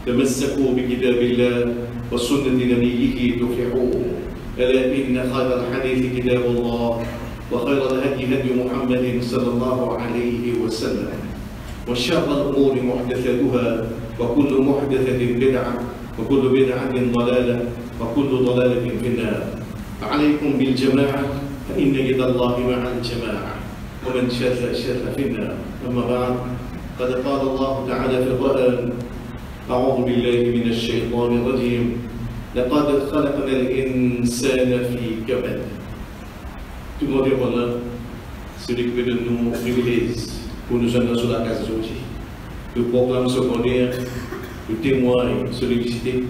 تمسكوا بكتاب الله وسنة نبيه تفلحون. ألا إن خير الحديث كتاب الله وخير الهدي هدي محمد صلى الله عليه وسلم وشر الأمور محدثاتها وكل محدثة بدعة وكل بدعة ضلالة وكل ضلالة في النار. عليكم بالجماعة فإن يد الله مع الجماعة ومن شاذ في النار. أما بعد قد قال الله تعالى في القرآن: أعوذ بالله من الشيطان الرجيم لقد خلقنا الإنسان في كبد. Tout le monde est bon là. Celui qui veut nous l'église pour nous amener sur la case d'aujourd'hui. Le programme secondaire, le témoin, celui qui cité,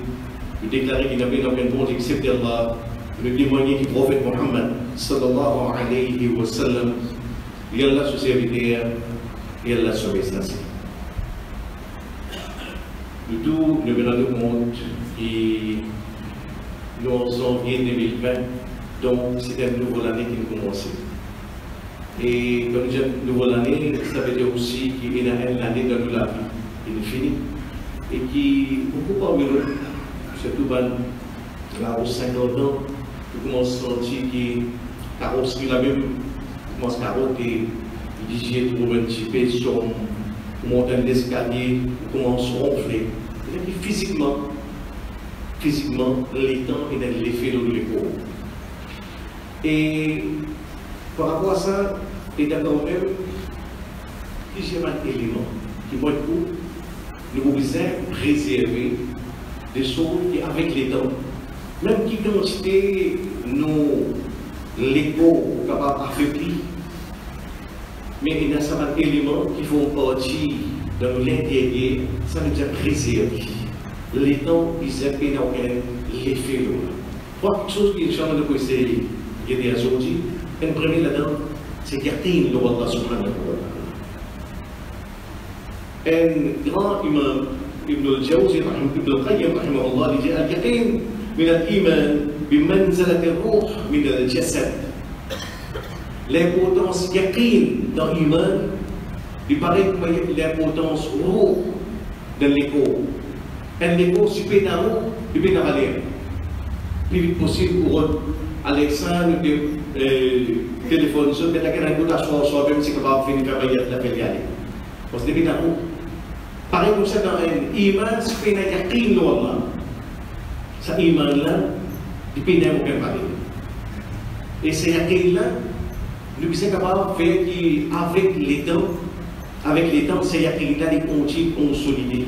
le déclarer qu'il n'a pas aucun bon excepté Allah, le témoigner qui prophète Mohammed sallallahu alayhi wa sallam, il y a la société, il y a la sauvetage. Le tout, nous rendons compte que nous en janvier 2020, donc c'est une nouvelle année qui nous commence. Et comme nous avons une nouvelle année, ça veut dire aussi qu'il y a une année dans la vie qui est finie et qui, beaucoup parmi nous, surtout là aux 50 ans, nous commençons à sentir que la hausse la même, commence à roter, il trouve un petit peu sur monter l'escalier, commence à ronfler. Et puis physiquement, physiquement, l'étang et dans l'effet de l'épaule. Et par rapport à ça, il y a quand même plusieurs éléments qui vont être pour nous préserver des choses qui, avec les temps, même qui quantité nous l'écho capable d'affaiblir, mais il y a certains éléments qui font partie de l'intérieur, ça nous a préservé. Les temps, ils ont l'effet là. Trois choses qui sont de conseiller, qui est aujourd'hui, une première là-dedans, c'est garder Allah subhanahu wa ta'ala. Un grand imam, Ibn al-Jawzi, Ibn al-Qayyim, rahimahullah, il dit al-yaqin min al-iman bimanzalat al-ruh min al-jasad. L'importance yaqin dans l'iman, il paraît que l'importance ruh dans l'écho. Un écho supérieur, il peut aller. Plus vite possible pour Alexandre, téléphone, je vais la gagner à soi, même si on va finir par la faire y aller. Parce que depuis là, pareil comme ça dans un iman, c'est qu'il y a un Allah. Ça iman là, il peut y avoir aucun parler. Et c'est un là, nous sommes capables de faire avec les temps, c'est un là, les continuent consolidés,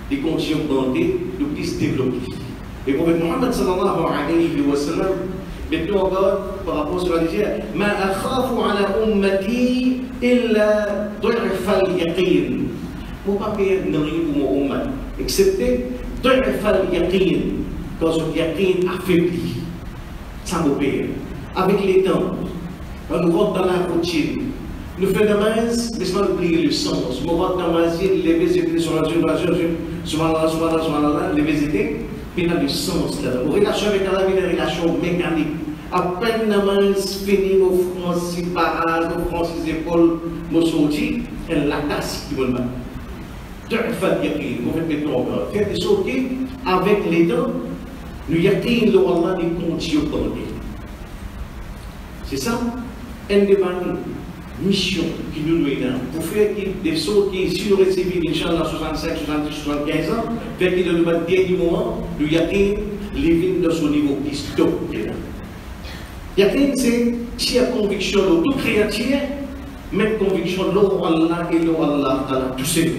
les continuent augmenter, les plus développer. Et pour Mohammed sallallahu alayhi wa sallam, maintenant encore, par rapport à ce qu'il dit, ma akhafu ala ummati illa du'fa al-yaqin. Pour ne pas perdre rien pour mon ummat, excepté du'fa al-yaqin, quand ce yaqin affaibli, ça nous perd. Avec les temps, on nous rentre dans la routine. Nous faisons la masse, laisse-moi oublier le sens. Nous rentre dans la masse, les visites sur la subhanallah, les visites. Il y a du sens là. La relation avec Allah est une relation mécanique. À peine la main finit au France, parage, au France, épaules, nos sorties, elle la tasse qui me le met. Deux fois de yaqin, vous faites maintenant encore. Faire des choses avec les dents, nous yaqin, le Allah des comptes au bandé. C'est ça, une des missions qui nous doit pour faire des choses qui, si nous recevons, Inch'Allah, 65, 70, 75 ans, faire qu'il nous va dernier moment, nous yaqin, les vignes de son niveau qui stoppe. Yaqin, c'est si la conviction de tout créature, même conviction de Allah et de Allah, tout seul.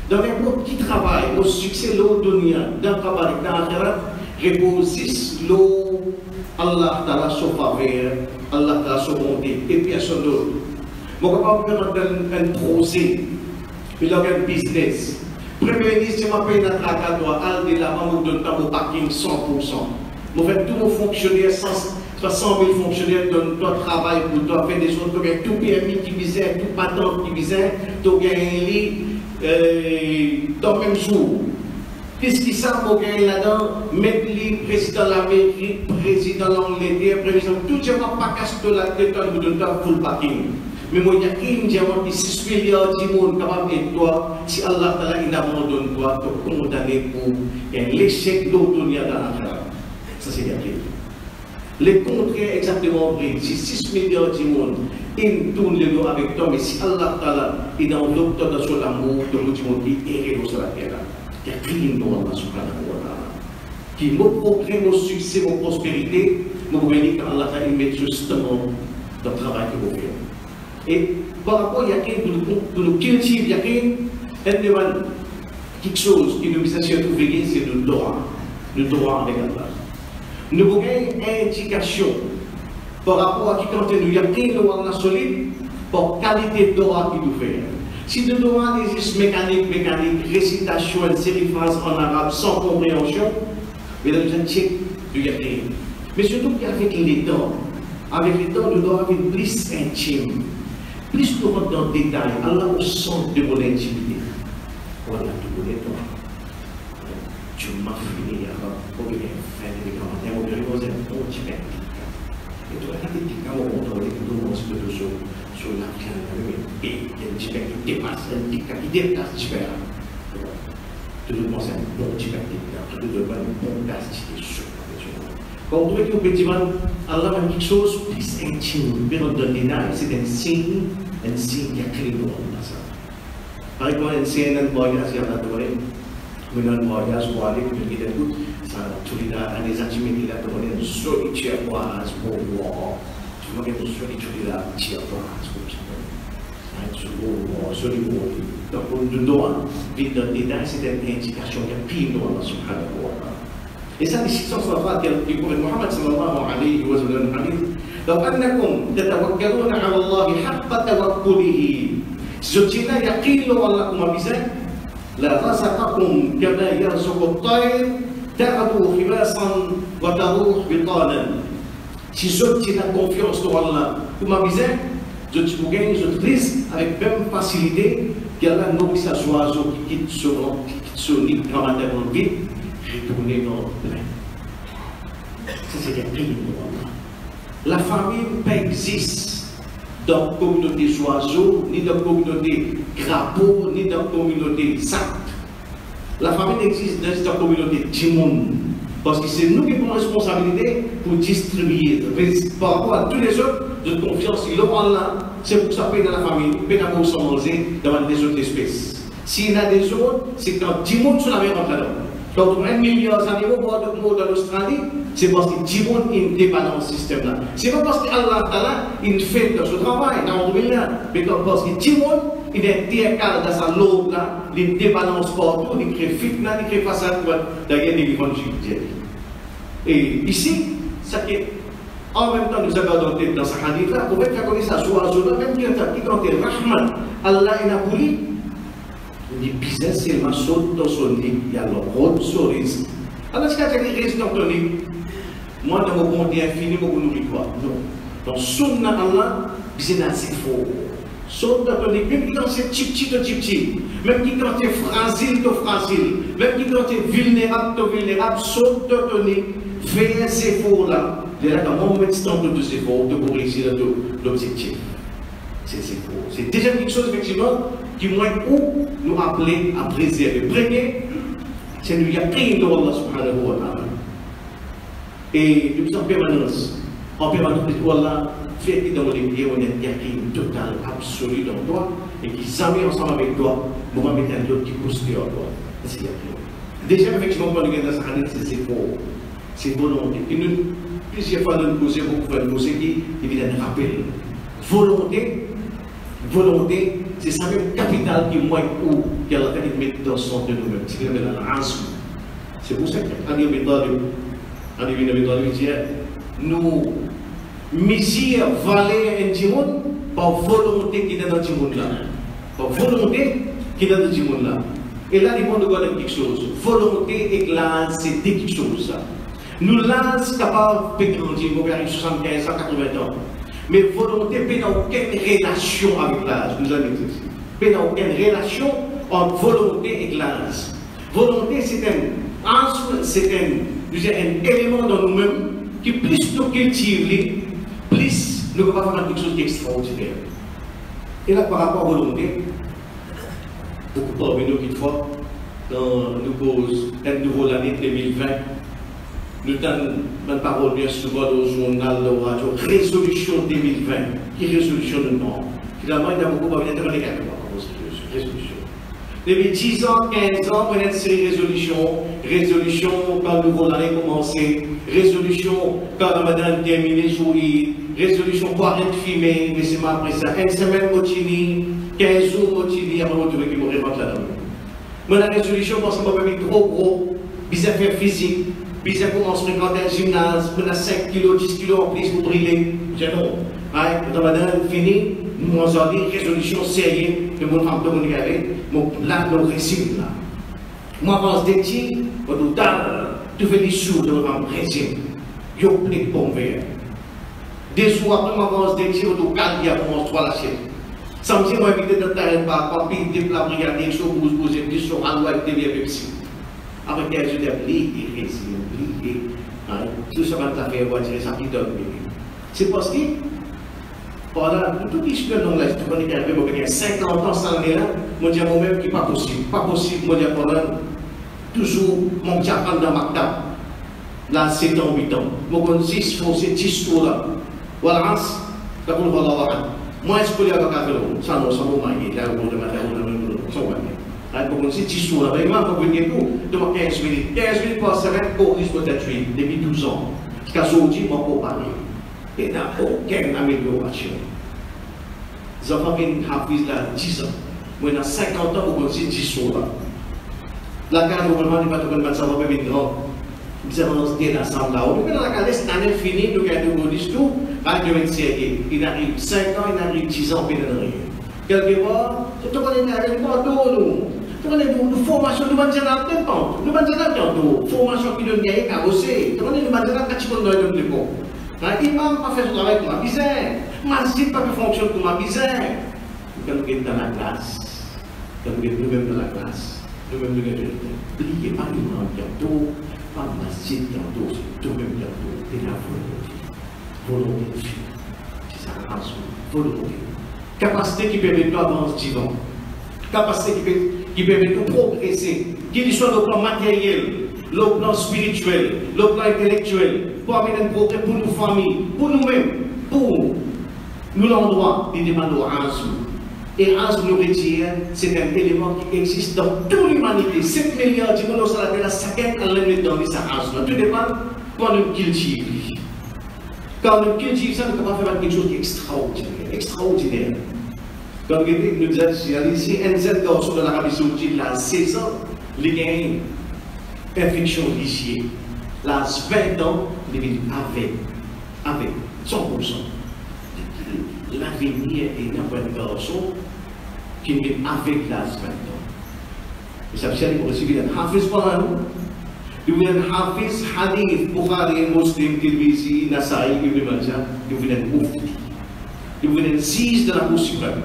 Dans un petit travail, au succès, l'eau dunya, dans le travail, dans l'akhirat, repose l'eau, Allah, son faveur, Allah, son bonté, et personne d'autre. Mon papa peut faire un projet, il a un business. Premier ministre, je m'appelle Natraka, toi, al de la maman de temps au parking 100%. Nous faisons tous nos fonctionnaires, 60 000 fonctionnaires donnent ton travail pour toi, faire des choses, tu as tout permis qui visait, tout patente qui visait, tu as gagné dans le même jour. Qu'est-ce qui ça, mon gars là-dedans, mettre le président de l'Amérique, président de l'Angleterre, président, tout le monde pas casse de la tête, vous donne full parking. Mais moi, il y a une diamant qui 6 milliards de monde capable de toi, si Allah il abandonne toi, tu es condamné pour l'échec d'autonomie dans la terre. Ça, c'est bien. Le contraire exactement vrai. Si 6 milliards de monde, ils tournent le dos avec toi, mais si Allah il enveloppe toi dans l'amour de l'autre monde qui est héros sur la terre, il y a rien dans Allah subhanahu wa ta'ala. Qui nous progrès, nos succès, nos prospérités, nous venons quand Allah il met justement dans le travail que vous faites. Et par rapport à Yakin, pour nous cultiver Yakin, quelque chose qui nous vise à trouver, c'est le droit avec Allah. Nous avons une indication par rapport à qui quand nous Yakin, nous avons solide, pour qualité de droit qu'il nous fait. Si le droit existe mécanique, récitation, une série de phrases en arabe sans compréhension, mais nous avons un check du Yakin. Mais surtout qu'avec les temps, nous devons être plus intime. Plus nous rentrons dans le détail, Allah au centre de mon intimité. Voilà, tout le monde. Tu m'as fini, pour bien faire des commentaires, on dirait que c'est un bon petit peu. Et tu as des petits cas où on contrôle tout le monde sur la classe, et il y a un petit peu qui dépasse, un petit cas qui dépasse, super. Tout le monde, c'est un bon petit peu, tout le monde, un bon gaz, c'est sûr. Quand on trouve que Allah a quelque chose de plus intime, mais dans le détail, c'est un signe qui a créé le monde. Par exemple, un signe d'un boy, il Menang voyage pour aller pour kita pun tous les années années là pour une solitude pour voir cuma kita solitude là tiap pour solitude donc pour nous donner vite dedans c'est une indication qui pire Allah subhanahu wa ta'ala et ça c'est ce صفات اللي يقول محمد صلى الله عليه وسلم الحديث لو أنكم تتوكلون على الله حق توكله سجنا يقين والله ما بيزاي لا رزقكم كما يرزق الطير تغدو خماصا وتروح بطانا. Si tu as confiance en Allah, comme ma disais, je te gagne, je te risque avec même facilité qu'il y a la nourriture des oiseaux qui quittent son nid quand on a vite, retourner dans le plein. Ça c'est un crime pour Allah. La famille pas existe dans la communauté oiseaux, ni dans la communauté crapaud, ni dans la communauté sac. La famille n'existe dans la communauté Timon. Parce que c'est nous qui prenons la responsabilité pour distribuer. Par rapport à tous les autres, de confiance, ils l'ont là. C'est pour ça que dans la famille, nous pouvons s'en manger dans des autres espèces. S'il y en a des autres, c'est quand Timon sont la même entre nous. Donc, 1 milliard d'animaux dans l'Australie, c'est parce que Timon n'est pas dans ce système-là. C'est pas parce que Allah il fait ce travail dans le monde, mais parce que Timon, il est décalé dans sa lobe là, il débalance partout, il crée fitna, il crée façade pour gagner des évangéliques. Et ici, ça qui est, en même temps, nous avons adopté dans sa hadith là, pour faire connaître ça, soit Azura, même qui quand il est Rahman, Allah est Napouli. Il dit, business, c'est ma saute dans son lit, il y a le rôle sur risque. Alors, ce qu'il y a des risques dans ton lit, moi, dans mon bonté infini, je ne nourris pas. Non. Donc, sunna Allah, c'est assez faux. Saute dans ton lit, même quand c'est petit, même quand tu es fragile, même quand tu es vulnérable, saute dans ton lit, fais ces efforts-là. Et là, dans mon médecin de ces efforts, de réussir l'objectif. C'est faux. C'est déjà quelque chose, effectivement, qui moins où nous appeler à préserver. Premier, c'est nous y a rien de Allah subhanahu wa ta'ala. Et nous sommes en permanence, Allah fait que dans les pieds, on est un total, absolu dans toi, et qui s'amène ensemble avec toi, nous va mettre un autre qui pousse dehors toi. C'est déjà, effectivement, quand nous regardons ça, c'est faux. C'est volonté. Et nous, plusieurs fois, nous posons beaucoup de choses qui viennent nous rappeler. Volonté, c'est ça même capital qui est moins haut qu'elle a fait mettre dans son de nous-mêmes. C'est qu'il y a la race. C'est pour ça qu'Ali Abi Talib dit nous misère valer un timon par volonté qui est dans le timon là. Par volonté qui est dans le timon là. Et là, il faut nous garder quelque chose. Volonté et l'âge, c'est quelque chose. Nous l'âge capable de grandir, nous vers 75 à 80 ans. Mais volonté n'a aucune relation avec l'âge. Nous avons dit ici. N'a aucune relation entre volonté et l'âge. Volonté, c'est un élément dans nous-mêmes qui, plus nous cultivons, plus nous pouvons faire quelque chose d'extraordinaire. Et là, par rapport à volonté, beaucoup parmi nous, quelquefois, nous posons un nouveau l'année 2020. Nous avons une parole bien souvent dans le journal, dans la radio, résolution 2020. Qui résolution de nom? Finalement, il y a beaucoup de résolution. Depuis 10 ans, 15 ans, on a une série de résolutions. Résolution quand le nouveau l'année commencé. Résolution quand la madame terminé jouer. Résolution pour arrêter de fumer. Mais c'est après ça. Une semaine, motini. 15 jours, motini. Avant de retrouver qui m'aurait rentré là-dedans. Mais la résolution, parce qu'on va être trop gros. Bizarre faire physique. Puis ça commence à fréquenter un gymnase, on a 5 kg, 10 kg en plus pour briller. C'est non. Dans la dernière fini, nous avons dit résolution sérieuse, que mon femme de mon égaré, là, nous régime là. Moi, je pense des petits, tu fais les sous de notre régime. Il y a plein de bombes verts. Des jours après, moi, je pense des petits, on calme, il y a pour trois l'assiette. Ça me dit, moi, éviter de terrain par puis des plats, regarder, sur vous, des sur un doigt, des vieux Pepsi. Avec des jeux d'appliquer, tout ça va faire voiture, ça qui donne. C'est parce que, pendant toute l'histoire de l'Est, on est arrivé, il y a 50 ans sans là, on dit à moi-même qu'il n'est pas possible. Pas possible, moi, pendant toujours, mon diaphragme dans ma table. Là, 7 ans, 8 ans. Moi, 6 fois, c'est 10 tours là. Voilà, là, on va l'avoir. Moi, est-ce que je vais avoir ça non, ça va m'aider. Là, on va le mettre, on va le mettre. Pour qu'on sait, tu sois là, vraiment, pour venir tout, de 15 minutes. 15 minutes par semaine, pour risque d'être tué, depuis 12 ans. Jusqu'à ce jour, je ne pas parler. Et n'a aucune amélioration. Les enfants viennent à 10 ans. Moi, dans 50 ans, pour qu'on sait, tu sois là. La carte, normalement, n'est pas tout le monde, ça va pas venir grand. Nous avons l'ensemble là. Mais dans la carte, cette année finie, nous avons dit tout, il arrive 5 ans, il arrive 10 ans, il n'arrive rien. Quelque part, tu connais avec moi, tu connais une formation, nous avons déjà dans le temps. Nous avons déjà dans le formation qui donne gagner à bosser. Tu connais, nous avons déjà quand tu connais dans le temps. L'imam n'a pas fait son travail pour ma misère. Masjid n'a pas fonctionné pour ma misère. Quand nous sommes dans la classe, quand nous sommes nous-mêmes dans la classe, nous-mêmes nous sommes oubliez pas l'imam bientôt, pas masjid bientôt, c'est nous-mêmes bientôt. Et la volonté de Dieu. C'est ça la raison. Volonté. Capacité qui permet d'avancer vivant. Capacité qui permet de progresser. Qu'il soit le plan matériel, le plan spirituel, le plan intellectuel, pour amener un progrès pour nos familles, pour nous-mêmes, pour nous l'endroit, il demande au Azou. Et Azou nous retire, c'est un élément qui existe dans toute l'humanité. 7 milliards de monde sur la terre, chacun a l'un dans les Azou. Tout dépend quand nous cultivons. Quand nous cultivons ça, nous pouvons faire quelque chose d'extraordinaire. Extraordinaire. Quand nous disons ici, un jeune garçon de l'Arabie Saoudite, là, 16 ans, il gagne perfection lycée. Là, 20 ans, il est avec 100%. L'avenir est un garçon qui est avec l'âge 20 ans. Et ça veut dire qu'il receive un hafiz par an. Il y a un hafiz, hadith, Bukhari, Muslim, Tirmizi, Nasa'i, Ibn Majah, il y a un mufti. Il y a un juge de la Cour suprême.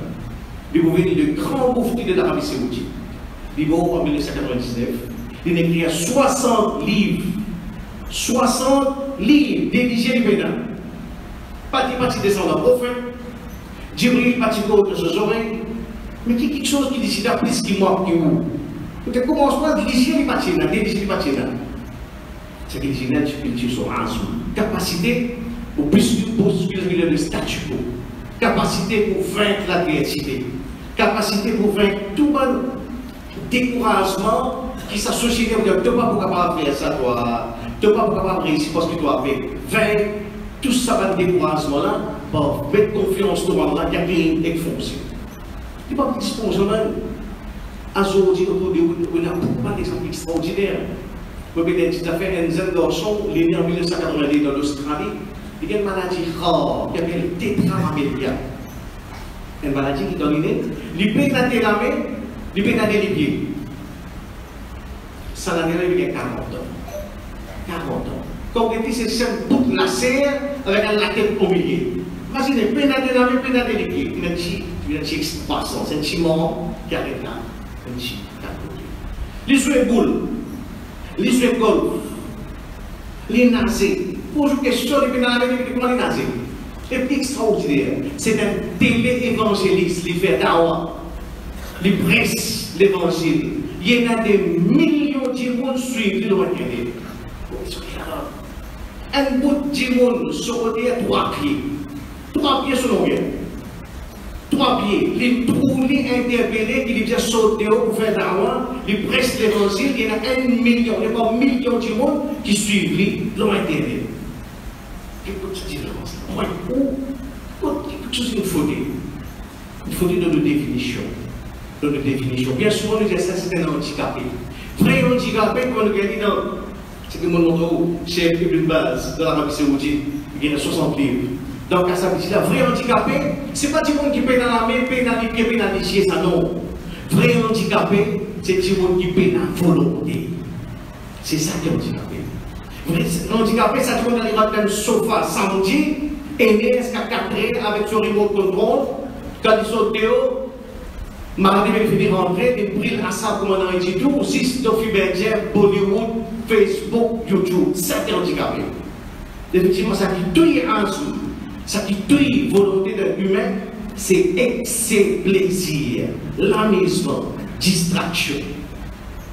Il y a le grand mufti de l'Arabie Saoudite. Il est mort en 1999. Il a écrit 60 livres. 60 livres dédigés du Bénin. Parti descendant prophète. Djibril parti de ses oreilles. Mais il y a quelque chose qui décide à plus qu'il moi qui vous. Donc commence pas à dédiger les parties là, dédiger les parties là. C'est que les génères cultivent son azou. Capacité pour plus de statu quo. Capacité pour vaincre la créativité. Capacité pour vaincre tout le découragement qui s'associe à dire tu n'es pas capable de faire ça, toi. Tu n'es pas capable de réussir parce que tu as fait. Vaincre tout ça, va découragement là, pour mettre confiance dans le monde là, qui a rien d'exfoncé. Tu n'es pas disponible. Aujourd'hui, on a beaucoup d'exemples extraordinaires. Peut-être que fait un jeune garçon, il est né en 1990 dans l'Australie, il a une maladie rare qui s'appelle tétraamélia. Une maladie qui est dans le nez, il peut natter la main, il peut natter les pieds. Ça n'a rien avec 40 ans. 40 ans. Quand on dit c'est un bout de lacet avec un laquette au milieu. Imaginez, il peut natter la main, il peut natter les pieds. Il a un petit croissant, c'est un petit moment qui arrête là. Un petit les jouets boule, les jouets golf, les nazis. Pour une question, les nazis. C'est extraordinaire. C'est un télé-évangéliste, il fait dawa, il presse l'évangile. Il y en a des millions de monde qui suivent le Internet. Un bout de monde sur côté à 3 pieds. 3 pieds sur le 3 pieds. Les trous, les interpellés, qui déjà sauté pour faire dawa, ils pressent l'évangile. Il y en a 1 million, il y a pas 1 million de monde qui suivent le Internet. Quelle différence? Quelque chose qu'il faut dire. Il faut dire dans nos définitions. Dans nos définitions. Bien souvent, nous disons ça, c'est un handicapé. Vrai handicapé, quand nous regardons dans. C'est que mon nom, chef Ibn Baz, dans l'Arabie Saoudite, il y a 60 livres. Donc, à ça, la vraie handicapé, ce n'est pas du monde qui paye dans la main, paye dans les pieds, paye dans les pieds, ça non. Vrai handicapé, c'est du monde qui paye dans la volonté. C'est ça qui est handicapé. Handicapé, ça tourne dans les mains d'un sofa samedi, et jusqu'à 4 heures avec son remote control. Quand ils sont dehors, mardi, il finit rentrer, il brille à ça comme on a dit tout, aussi Sophie Berger, Bollywood, Facebook, YouTube. C'est handicapé. Effectivement, ça qui tue un sou, ça qui tue la volonté d'un humain, c'est excès plaisir, l'amusement, distraction.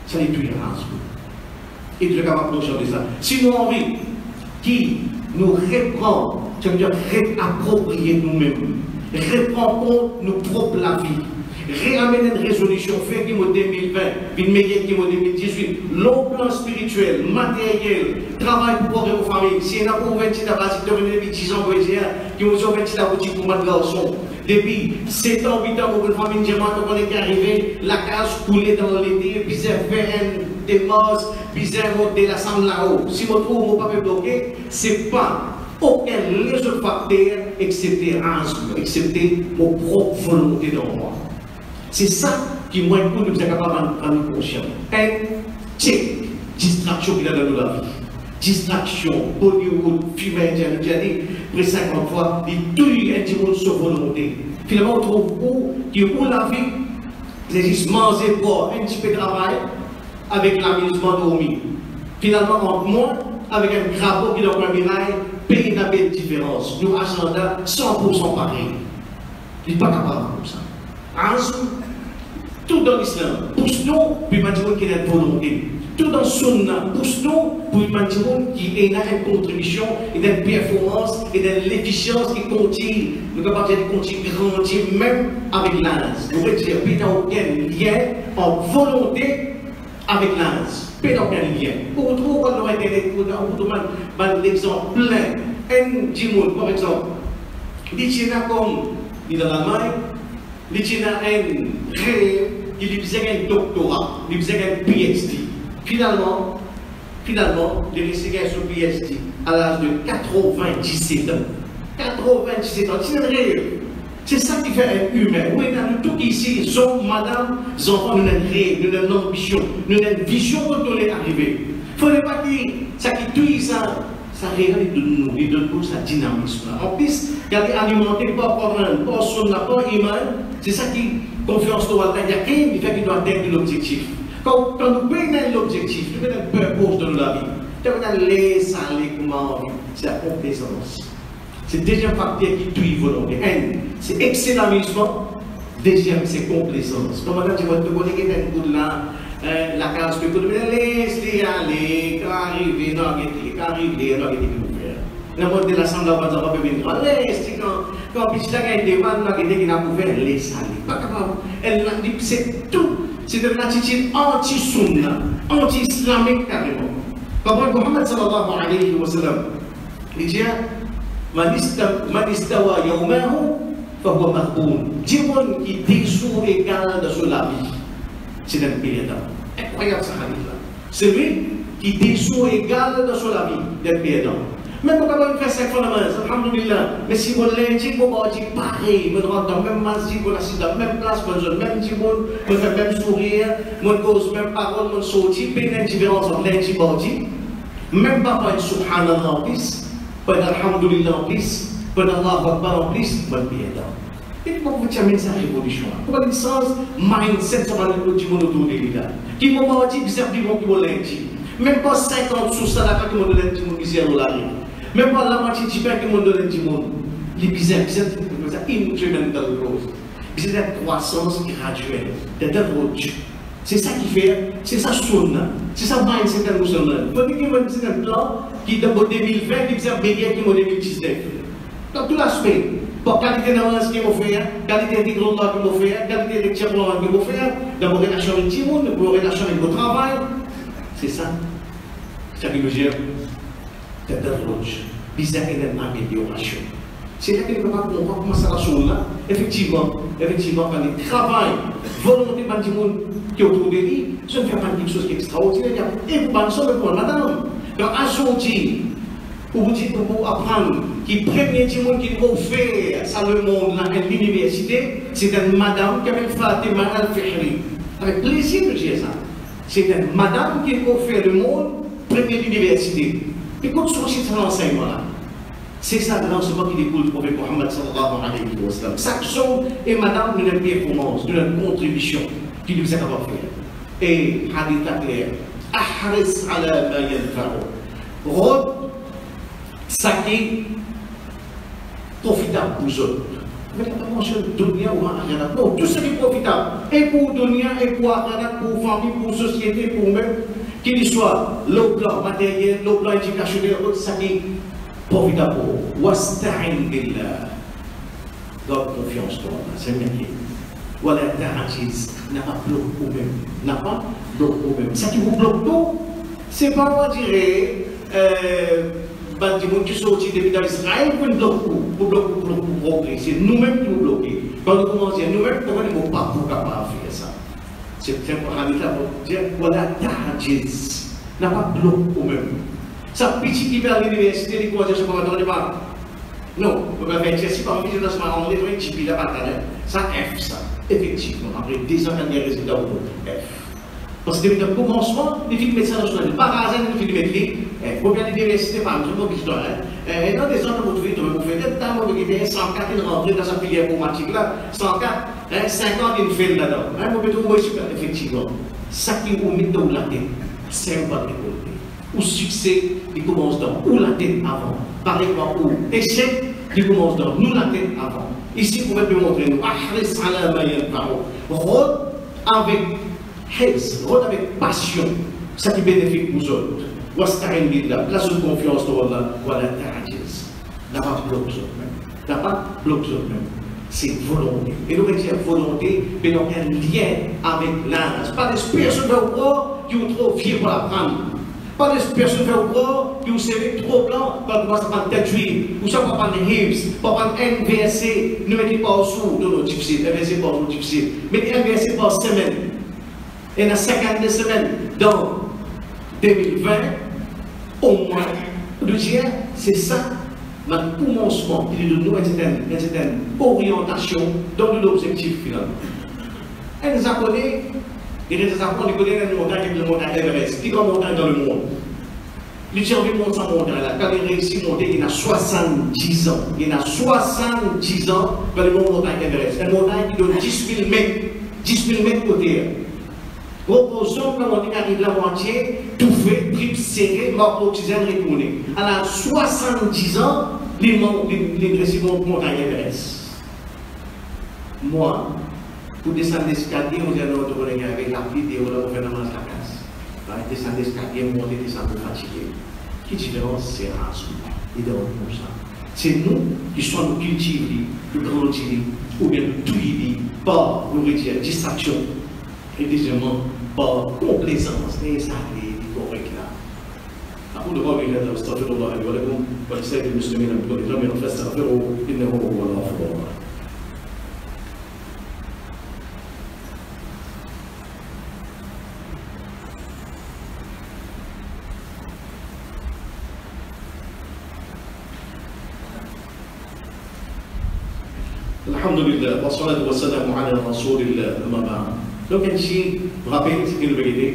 Ça les tue un sou. Et tu es capable de changer ça. Si nous avons envie qui nous reprend, ça veut dire réapproprier nous-mêmes, reprend compte nos propres la vie, réamener une résolution, fait qui m'a 2020, une meilleure qui m'a 2018, long plan spirituel, matériel, travail pour pouvoir aux familles. Si on a pour 20 ans, basique, depuis 10 ans, qui ont 20 ans, boutique pour mettre garçon. Depuis 7 ans, 8 ans, pour une famille, diamant, quand on est arrivé, la case coulée dans l'été, puis c'est fait des morts, puis c'est monté la somme là-haut. Si mon trou, mon papier bloqué, c'est pas aucun les autres facteurs, excepté mon propre volonté dans moi. C'est ça qui, moi, nous sommes capables de prendre conscience. Distraction qu'il y a dans la vie. Distraction, Bollywood, film indien, nous avons dit, près 50 fois, il tue un petit monde sur volonté. Finalement, on trouve où la vie, c'est juste manger pour un petit peu de travail avec l'amusement dormi. Finalement, entre moi, avec un crapaud qui est dans le mirail, paye une belle différence. Nous, agenda 100% pareil. Il n'est pas capable comme ça. Tout dans l'islam, pousse-nous, puis il qui a une volonté. Tout dans le sunna, pousse-nous, puis il qui a une contribution, et une performance, et de l'efficience qui continue. Nous sommes capables de continuer grandir, même avec l'âge. Nous voulons dire, il n'y a aucun lien en volonté avec l'âge. Il n'y a aucun lien. Pour retrouver dans Internet, pour l'exemple plein. Un Jimoun, par exemple, il y a comme dans l'Allemagne, il y a un rêve, il faisait un doctorat, il faisait un PhD. Finalement, il a réussi son PhD à l'âge de 97 ans. 97 ans, c'est un rêve. C'est ça qui fait un humain. Oui, dans tout ici, sont madame, les enfants, nous avons un rêve, nous avons une ambition, nous avons une vision de on est arrivé. Il ne faudrait pas que ça qui tue ça réalise de nous, il donne pour sa dynamisme. En plus, il y a des alimentés par son apport humain, c'est ça qui confiance dans il y a quelqu'un qui fait qu'il doit atteindre l'objectif. Quand nous prenons l'objectif, nous prenons un purpose dans la vie, nous prenons les salés comme envie, c'est la complaisance. C'est le deuxième facteur qui tue volonté. Un, c'est excellamissement. Deuxième, c'est complaisance. Comme on a dit, vous connaissez un coup de la case que vous laissez aller, quand arriver, non, quand arriver, non, le mode de l'assemblée, on va pas venir. Quand on a des demandes, qui n'a ouvert, laissez aller. Pas capable. C'est tout. C'est une attitude anti-sunna, anti-islamique carrément. Comme Muhammad sallallahu alayhi wa sallam, il dit, Man istawa yawmahu fahuwa mahboun. Jimon qui déjoue égal de sur la vie. C'est un pédant. Incroyable ce hadith-là. Celui qui déjoue égal de sur la vie, d'un pédant. Même quand on fait 5 fois la main, alhamdulillah. Mais si on l'indique, on va dire pareil. On rentre dans le même masjid, on assiste dans la même place, on fait même jimon, on fait même sourire, on cause même parole, on sortit, pas une différence entre l'indique et l'indique. Même pas une subhanallah en plus. Pas d'alhamdulillah en plus, pas d'Allah Akbar en plus, pas de piédant. Et pourquoi vous avez cette révolution? Pourquoi le sens mindset ça va le petit monde autour de l'État? Qui m'ont dit que c'est un qui m'ont dit. Même pas 50 sous ça là qui m'ont donné du monde ici à l'Olari. Même pas la moitié du pain qui m'ont donné du monde. Les bizarres, c'est incremental growth. C'est la croissance graduelle, c'est la route. C'est ça qui fait, c'est ça sunna, c'est ça mindset que nous sommes là. Vous voyez qu'il y a un plan qui est d'abord 2020, qui est meilleur que 2019. Dans tout l'aspect, pour qualité d'avance qu'il faut faire, qualité de gros qu'il faut faire, qualité de tiers-plan qu'il faut faire, d'abord relation avec le monde, d'abord relation avec le travail. C'est ça. C'est ça qui nous gère. C'est la route. Bizarre et l'amélioration. C'est là que nous va commencer à la chose là. Effectivement, quand il travaille, volonté de du monde qui est autour de lui, ça ne fait pas quelque chose qui est extraordinaire. Et vous pensez pour madame. Donc, aujourd'hui, pour vous dire, pour apprendre, qui premier du monde qui doit faire ça le monde à l'université, c'est une madame qui avait Fatima Al-Fihri. Avec plaisir de dire ça. C'est une madame qui doit faire le monde, premier l'université. Écoute, c'est un enseignement là. C'est ça l'enseignement qui découle du prophète Mohammed sallallahu alayhi wa sallam. Chaque chose est madame d'une performance, d'une contribution qui nous est capable de faire. Et hadith clair, ahris ala ma yanfa'u. Rod, ça qui est profitable pour vous autres. Mais la mention de dunya ou akhirat. Non, tout ce qui est profitable. Et pour dunya, et pour akhirat, pour famille, pour société, pour même, qu'il soit le plan matériel, le plan éducationnel, ça qui est profitable pour vous. Wasta'in billah. Garde confiance, toi. C'est bien. Voilà, t'arranges, n'a pas bloqué ou même, n'a pas bloqué ou même. Ça qui vous bloque tout, c'est pas, on dirait, des gens qui sont sortis depuis d'Israël pour bloquer, pour progresser. C'est nous-mêmes qui nous bloquons. Quand nous commençons, nous-mêmes, comment nous ne sommes pas capables de faire ça? C'est un peu là pour dire, voilà, t'arranges, n'a pas bloqué ou même. Ça, petit qui va à l'université, les cours de ce qu'on ne pas. Non, on va faire exercice par exemple, dans ce moment, on est un petit peu là-bas, ça F, ça. Effectivement, après 10 ans, il y a des résultats au F. Parce que depuis le commencement, les filles de médecin national, par hasard, les filles de médecine, pour bien l'université, par exemple, dans l'histoire, dans des ans, vous trouvez, vous faites des temps, vous avez 104, une rentrée dans sa filière informatique là, 104, 50, une fait là-dedans. Vous pouvez trouver super, effectivement. Ça qui vous met dans la tête, c'est un pas de récolter. Ou succès, il commence dans ou la tête avant. Par exemple, ou échec, il commence dans nous la tête avant. Ici, vous pouvez montrer nous, rôde avec haze, rôde avec passion, ça qui bénéficie nous autres. Place de confiance dans la courageux. N'a pas bloqué ça même. N'a pas bloqué ça même. C'est volonté. Et nous dire volonté, mais nous avons un lien avec l'âge. Pas des personnes qui ont trop vieux pour apprendre. Pas des personnes qui ont serré trop blanc pour pouvoir se prendre tête juive. Ou ça pour prendre des hips, pour prendre un verset, ne mettez pas au sous de nos difficiles, un verset par nos difficiles. Mettez un verset par semaine. Et dans 52 semaines, dans 2020, au moins, le dire, c'est ça, notre commencement qui nous donne une certaine orientation dans l'objectif final. Et les Japonais, les Japonais connaissent une montagne qui est le montagne Everest, qui est une montagne dans le monde. Les gens qui montent sa montagne là, quand ils réussissent à monter, il a 70 ans. Il a 70 ans dans le montagne Everest. Une montagne qui donne 10 000 mètres, 10 000 mètres côté. Reposons quand on arrive la moitié, tout fait, trip serré, mort d'oxygène retourné. À 70 ans, les récits vont montagne Everest. Moi, pour descendre l'escalier, on dit à notre collègue avec la pluie et on va faire dans la casse. Descendre l'escalier, monter, descendre fatigué. Quelle différence c'est à ce et de comme ça. C'est nous qui sommes cultivés, qui grandis, ou bien tués par, nous dire, distraction. Et deuxièmement, par complaisance, et ça est correct là. أقول قولي هذا واستغفر الله لي ولكم ولسائر المسلمين من كل ذنب فاستغفروه إنه هو الغفور الرحيم. الحمد لله والصلاة والسلام على رسول الله أما بعد. Donc, ici, rappelez ce qu'il veut dire,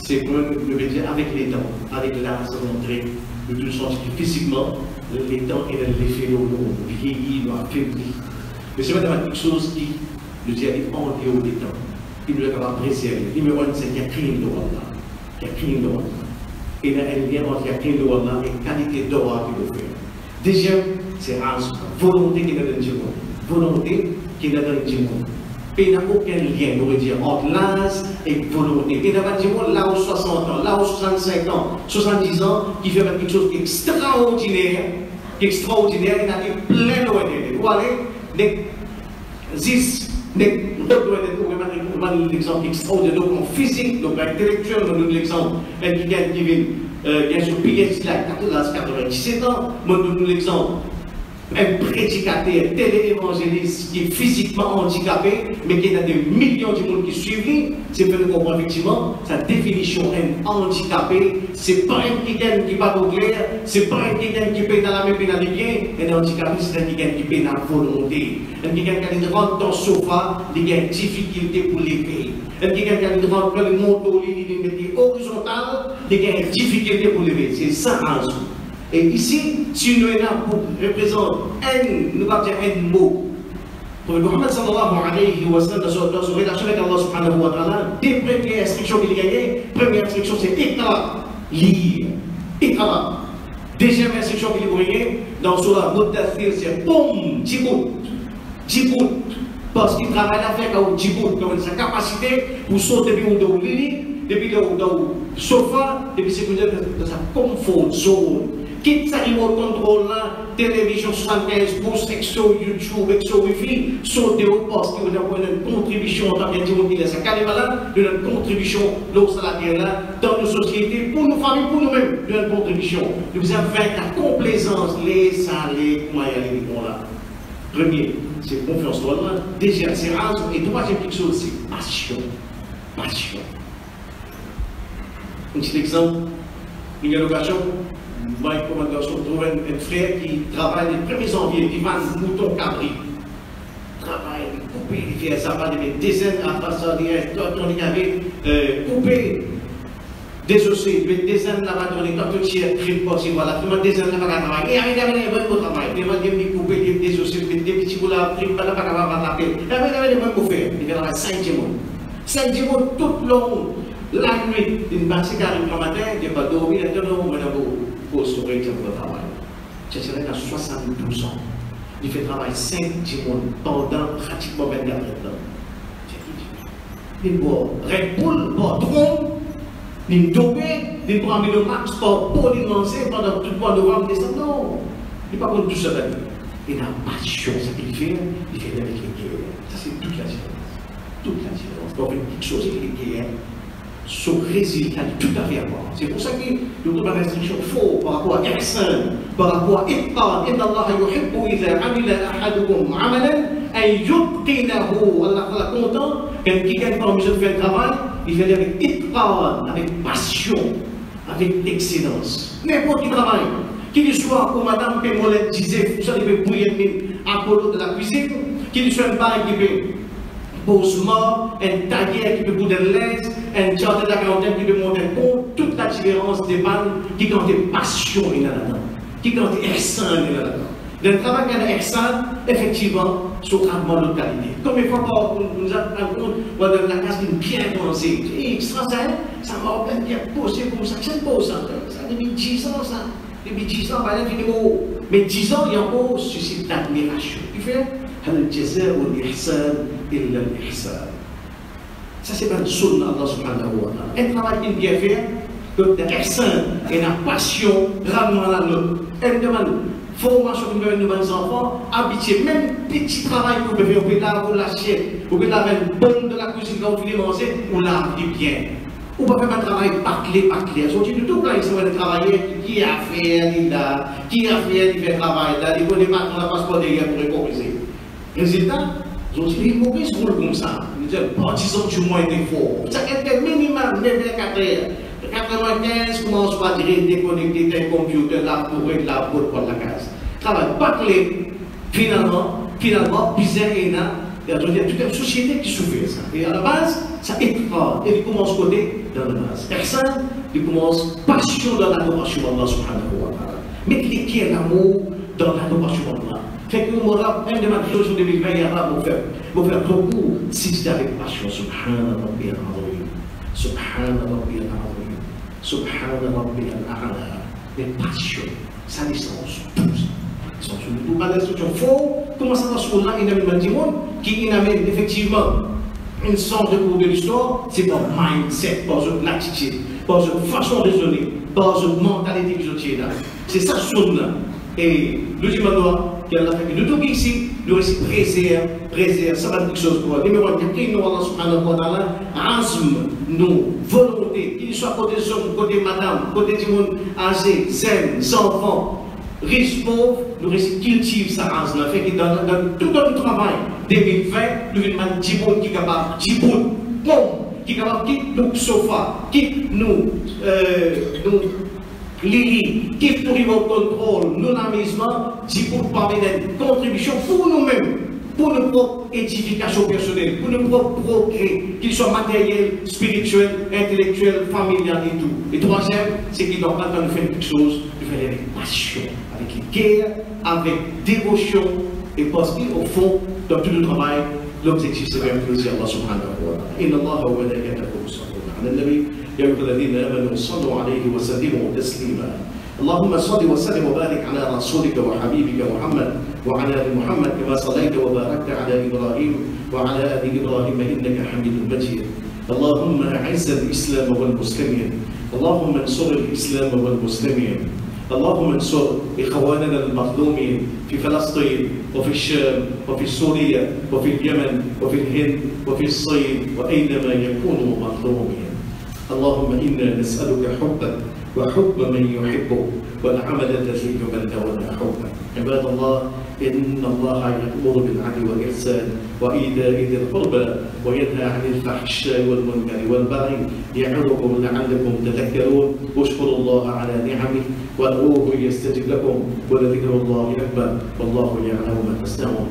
c'est que le dire avec les temps, avec l'âge rentré, de tout sens que physiquement, les temps et l'effet au monde, vieillit, affaibli. Mais c'est vraiment quelque chose qui, le dire, est en dehors des temps. Il doit être préservé. Il me dit qu'il y a crime de Allah. Il y a crime de Allah. Et il y a un lien entre la crime de Allah et la qualité d'aura qu'il doit faire. Deuxième, c'est la volonté qu'il a dans le monde. Volonté qu'il a dans le monde. Il n'y a aucun lien, on va dire, entre l'âge et volonté. Il n'y a pas de monde là où 60 ans, là où 65 ans, 70 ans, qui fait quelque chose d'extraordinaire. Extraordinaire, il y a plein de choses. Vous allez, l'exemple extraordinaire, donc en physique, donc intellectuel, on donne l'exemple, qui vient sur PS, il a 97 ans, on donne l'exemple. Un prédicateur, télé-évangéliste qui est physiquement handicapé, mais qui a des millions de monde qui suivent, c'est fait de comprendre effectivement sa définition d'un handicapé. C'est pas un quelqu'un qui va au clair, c'est pas un quelqu'un qui peut dans la même pénalité. Un handicapé, c'est un quelqu'un qui peut dans la volonté. Un quelqu'un qui rentre dans le sofa, il a une difficulté pour lever. Un quelqu'un qui rentre dans le manteau, il est horizontal, il a une difficulté pour lever. C'est ça en dessous. Et ici, si nous sommes là pour représenter nous va dire un mot. Pour Muhammad sallallahu alayhi wa sallam, dans son relation avec Allah subhanahu wa ta'ala, des premières instructions qu'il a gagnées, première instruction c'est Iqra, lire. Iqra. Deuxième instruction qu'il a gagnée, dans Surah Muddathir, c'est Boum, Djibout. Djibout. Parce qu'il travaille à faire comme Djibout, comme sa capacité pour sauter depuis le lit, depuis le sofa, depuis sa comfort zone. quitte sa remote control là, télévision 75 pouces, exo YouTube, exo Wi-Fi, sauter au poste, qui va avoir une contribution en tant qu'individu, ça carrément là, de notre contribution l'eau salariale là, dans nos sociétés, pour nos familles, pour nous-mêmes, de notre contribution. Nous avons la complaisance, les salés, comment y aller, là. Premier, c'est confiance en là. Deuxième, c'est raison. Et troisième chose, c'est passion. Passion. Un petit exemple, une occasion, moi, comme un garçon, trouve un frère qui travaille les 1er janvier, qui vend mouton cabri. Travaille, couper, il fait ça, des dizaines à passer, on y avait coupé, désossé, des dizaines là-bas, on est dans tout tiers, crime possible, voilà, tout le monde des dizaines là-bas, travail. Et arrive à venir au travail, il va dire, couper, désossé, des petits bouts là, crime, là-bas, là-bas, là-bas, il va venir au faire, il va avoir 5 mois. 5 mois tout le long. La nuit, une bâtisse qui arrive le matin, il n'y a pas dormi, il y a un pour sauver le travail. C'est vrai qu'à 72 ans, il fait travail 5 mois pendant pratiquement 24 heures. Il boit Red Bull, boit Tron, il dope, il prend le max pour il lancer pendant tout le mois de novembre, décembre. Non, il n'est pas pour tout ça. Il a passion, ce qu'il fait avec les guerres. Ça, c'est toute la différence. Toute la différence. Donc, une chose, c'est les guerres. Ce résultat est tout à fait à voir. C'est pour ça que nous avons une restriction faux par rapport à Ihsan, par rapport à Itqan. Inna Allah yuhibbu idha amila ahadukum amalan an yutqinahu. Allah est content quand quelqu'un qui a besoin de faire le travail, il fait avec Itqan, avec passion, avec excellence. N'importe quel travail. Qu'il soit, comme Madame Pémolette disait, vous savez, bouillir à côté de la cuisine, qu'il soit un bar équipé. Posement, un tailleur qui peut bouder l'aise, un chargé d'accountant qui peut monter un compte, toute la différence des balles qui ont des passions là-dedans, qui ont des ihsan là-dedans. Le travail qu'il y a d'ihsan, effectivement, c'est vraiment de qualité. Comme il faut pas nous apprendre, on a la case d'une bien pensée. Et ça m'a rappelé bien posé comme ça, c'est beau ça. Ça depuis 10 ans, ça. Depuis 10 ans, mais 10 ans, il y a encore suscite l'admiration. Il fait هل الجزاء والإحسان إلا الإحسان. Ça c'est pas le sunna Allah subhanahu wa ta'ala. Un travail qu'il bien fait, que l'ihsan et la passion, rarement la l'autre. Elle demande formation que nous avons nos enfants, habitués, même petit travail que vous pouvez faire, vous pouvez laver l'assiette, vous pouvez laver le bon de la cuisine quand vous voulez manger, vous lavez bien. Ou pas faire un travail bâclé. Sorti de tout là, ils sont allés travailler, qui a fait, qui a fait, il fait travail là, il faut les mettre dans la passeport derrière pour récompenser. Résultat, ils ont dit les mauvais rôles comme ça. Ils disent, disons du moins d'effort. Ça fait minimum 4 heures. 95 commence par déconnecter tes computers là pour être là pour la case. Travail bâclé, finalement, bizarre et là, il y a toute une société qui souffre ça. Et à la base, ça écrase. Et il commence côté dans la base. Personne, il commence passion dans l'adoration d'Allah subhanahu wa ta'ala. Mettez qui l'amour dans l'adoration d'Allah. Fait que nous avons un de ma résolution 2020, il y a pas pour faire beaucoup, si c'est avec passion. Subhana Rabbi al-Azim. Subhana Rabbi al-Azim. Subhana Rabbi al-A'la. Les passions, ça licence tout ça. Nous pas d'instruction faux, comment ça va se faire là, il y a un monde qui amène effectivement une sorte de cours de l'histoire, c'est par mindset, par une attitude, par une façon de raisonner, par une mentalité que je là. C'est ça ce là. Et le dimanche, qui a fait que nous tous ici, nous aussi préserve, ça va dire quelque chose pour nous. Numéro 1, nous Allah subhanahu wa ta'ala, azm, nous, volonté, qu'il soit côté homme, côté madame, côté du monde âgé, zen, enfants, riches, pauvres, nous cultivons ça azm, fait que dans tout notre travail, 2020, nous avons 10 personnes qui sont capables, 10 personnes, qui sont capables de quitter nos sofas, quitte nous, Lili, qui pour le contrôle, nous l'amusement, c'est pour parler d'une contribution pour nous-mêmes, pour nos propres édifications personnelles, pour nos propres progrès, qu'ils soient matériels, spirituels, intellectuels, familiales et tout. Et troisième, c'est qu'ils doivent pas nous faire quelque chose, nous faire avec passion, avec guerre, avec dévotion, et parce qu'au fond, dans tout le travail, l'objectif c'est faire plaisir à Allah subhanahu wa ta'ala. Inna Allah wa malaikatahu yusalluna ala an-nabi. يا أيها الذين آمنوا صلوا عليه وسلموا تسليما. اللهم صل وسلم وبارك على رسولك وحبيبك محمد وعلى آل محمد كما صليت وباركت على إبراهيم وعلى آل إبراهيم إنك حميد مجيد. اللهم أعز الإسلام والمسلمين. اللهم انصر الإسلام والمسلمين. اللهم انصر إخواننا المظلومين في فلسطين وفي الشام وفي سوريا وفي اليمن وفي الهند وفي الصين وأينما يكونوا مظلومين. اللهم إنا نسألك حبك وحب من يحبك والعمل الذي يبلغنا حبك. عباد الله، إن الله يأمر بالعدل والإحسان وإيتاء ذي القربى وينهى عن الفحشاء والمنكر والبغي يعظكم لعلكم تذكرون. اشكروا الله على نعمه وادعوه يستجب لكم ولذكر الله أكبر والله يعلم ما تصنعون.